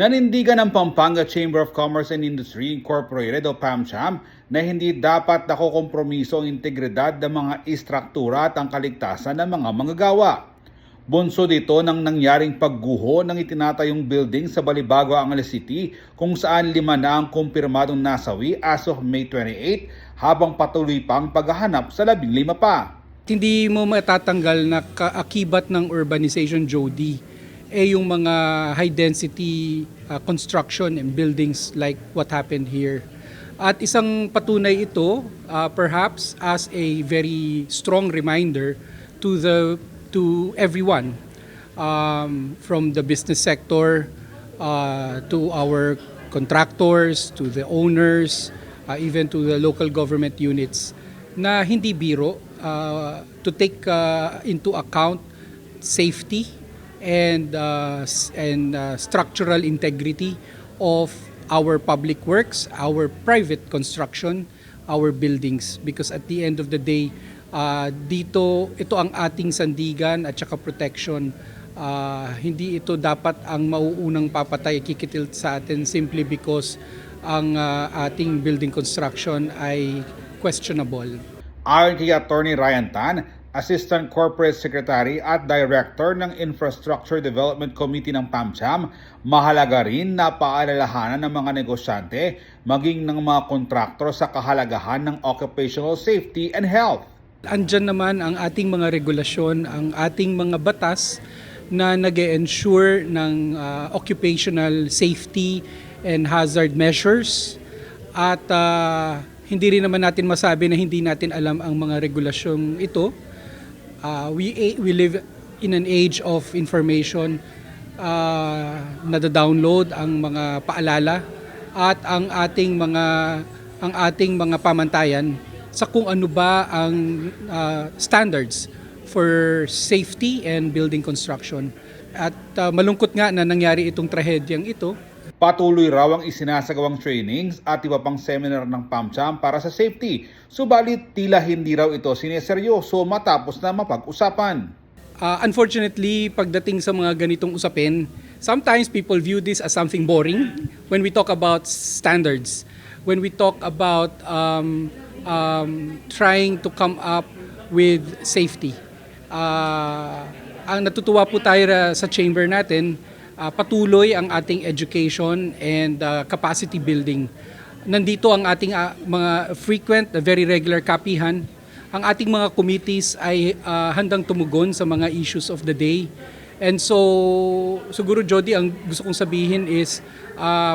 Nanindigan ng Pampanga Chamber of Commerce and Industry Incorporated o PAMCHAM na hindi dapat nakokompromiso ang integridad ng mga istruktura at ang kaligtasan ng mga manggagawa. Bunso dito ng nangyaring pagguho ng itinatayong building sa Balibago, Angeles City kung saan 5 na ang kumpirmadong nasawi as of May 28 habang patuloy pang paghahanap sa 15 pa. Hindi mo matatanggal na kaakibat ng urbanization, Jody, yung mga high density construction and buildings like what happened here. At isang patunay ito perhaps as a very strong reminder to everyone, from the business sector to our contractors, to the owners, even to the local government units, na hindi biro to take into account safety and structural integrity of our public works, our private construction, our buildings. Because at the end of the day, ito ang ating sandigan at saka protection. Hindi ito dapat ang mauunang papatay, kikitil sa atin simply because ang ating building construction ay questionable. Ayon kay Attorney Ryan Tan, Assistant Corporate Secretary at Director ng Infrastructure Development Committee ng PAMCHAM, mahalaga rin na paalalahanan ng mga negosyante maging ng mga kontraktor sa kahalagahan ng occupational safety and health. Andyan naman ang ating mga regulasyon, ang ating mga batas na nag-e-ensure ng occupational safety and hazard measures at hindi rin naman natin masabi na hindi natin alam ang mga regulasyong ito. We live in an age of information, nada-download ang mga paalala at ang ating mga pamantayan sa kung ano ba ang standards for safety and building construction. At malungkot nga na nangyari itong trahedyang ito. Patuloy raw ang isinasagawang trainings at iba pang seminar ng PAMCHAM para sa safety. Subalit tila hindi raw ito sineseryoso matapos na mapag-usapan. Unfortunately, pagdating sa mga ganitong usapin, sometimes people view this as something boring when we talk about standards, when we talk about trying to come up with safety. Ang natutuwa po tayo sa chamber natin, patuloy ang ating education and capacity building. Nandito ang ating mga frequent, very regular kapihan. Ang ating mga committees ay handang tumugon sa mga issues of the day. And so, siguro Jody, ang gusto kong sabihin is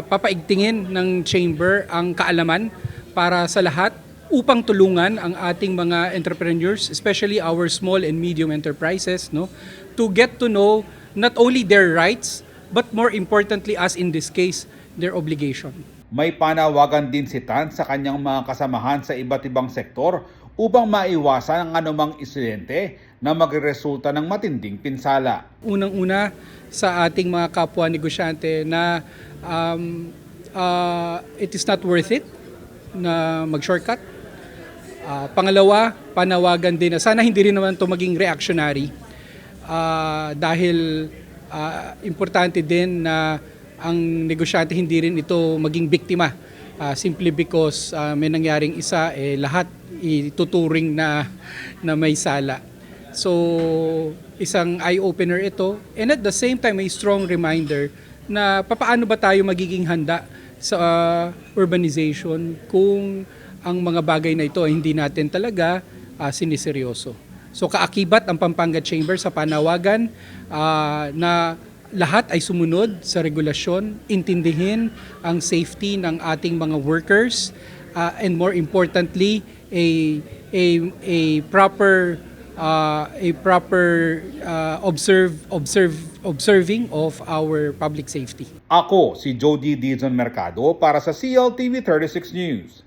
papaigtingin ng chamber ang kaalaman para sa lahat upang tulungan ang ating mga entrepreneurs, especially our small and medium enterprises, no, to get to know not only their rights, but more importantly, as in this case, their obligation. May panawagan din si Tan sa kanyang mga kasamahan sa iba't ibang sektor upang maiwasan ang anumang insidente na magresulta ng matinding pinsala. Unang-una sa ating mga kapwa negosyante na it is not worth it na mag-shortcut. Pangalawa, panawagan din na sana hindi rin naman ito maging reactionary dahil importante din na ang negosyante hindi rin ito maging biktima simply because may nangyaring isa, lahat ituturing na may sala. So, isang eye-opener ito and at the same time may strong reminder na papaano ba tayo magiging handa sa urbanization kung ang mga bagay na ito ay hindi natin talaga siniseryoso. So kaakibat ang Pampanga Chamber sa panawagan na lahat ay sumunod sa regulasyon, intindihin ang safety ng ating mga workers and more importantly a proper observing of our public safety. Ako si Jody Dizon Mercado para sa CLTV 36 News.